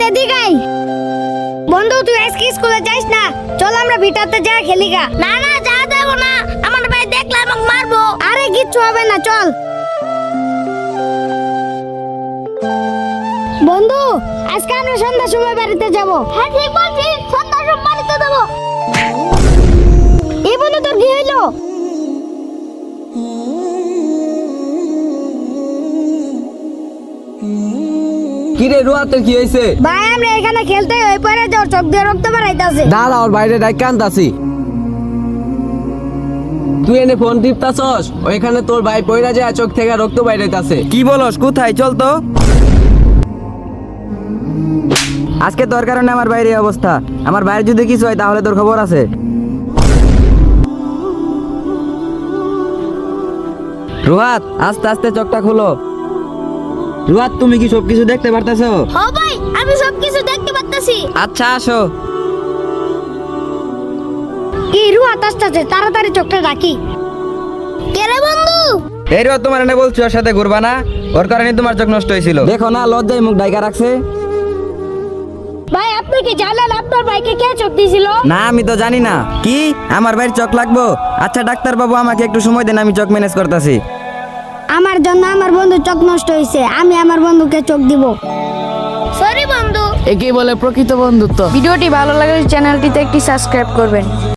এদিকে আয়। বন্ধু তুই আজকে স্কুলে যাস না, চল আমরা ভিটাতে যা খেলি গা। না না, যা দেবো না, আমার ভাই দেখলে আমাকে মারবো। আরে কিচ্ছু হবে না, চল। বন্ধু আজকে আমরা সন্ধ্যার সময় বাড়িতে যাব। হ্যাঁ ঠিক বলছিস, সন্ধ্যার সময় বাড়িতে দেবো। এই বন্ধু তোর কি হইলো? কি রে রুয়া, তোর কি হয়েছে? ভাই আমরা এখানে খেলতে হয়ে পড়ে যাওয়ার চোখ দিয়ে রক্ত বেরাইতাছে। দাঁড়া, ওর বাইরে ডাইক কান্দাছি। তুই এনে ফোন টিপতাছস, ওইখানে তোর ভাই পয়রা যায় চোখ থেকে রক্ত বাইরেতাছে। কি বলস? কোথায়? চল তো। আজকে তোর কারণে আমার বাইরে এই অবস্থা। আমার বাইরে যদি কিছু হয় তাহলে তোর খবর আছে। রুহাত, আস্তে আস্তে চোখটা খুলো। রুহাত, তুমি কি সবকিছু দেখতে পারতেছো? হ ভাই, আমি সবকিছু দেখতে পাচ্ছি। আচ্ছা আসো। কি রুয়া আসতেছে, তাড়াতাড়ি চোখটা রাখি। কে রে বন্ধু? এই রুহাত, তোমার এনে বলছি ওর সাথে ঘুরবা না, ওর কারণে তোমার চোখ নষ্ট হয়েছিল। দেখো না, লজ্জায় মুখ ডাইকা রাখছে। ভাই আপনি কি জানেন আপনার ভাইকে কে চোখ দিয়েছিল? না, আমি তো জানি না। কি আমার ভাইয়ের চোখ লাগবো? আচ্ছা ডাক্তার বাবু, আমাকে একটু সময় দেন, আমি চোখ ম্যানেজ করতেছি। আমার জন্য আমার বন্ধু চোখ নষ্ট হয়েছে, আমি আমার বন্ধুকে চোখ দিব। সরি বন্ধু। একেই বলে প্রকৃত বন্ধুত্ব। ভিডিওটি ভালো লাগলে চ্যানেলটিতে একটি সাবস্ক্রাইব করবেন।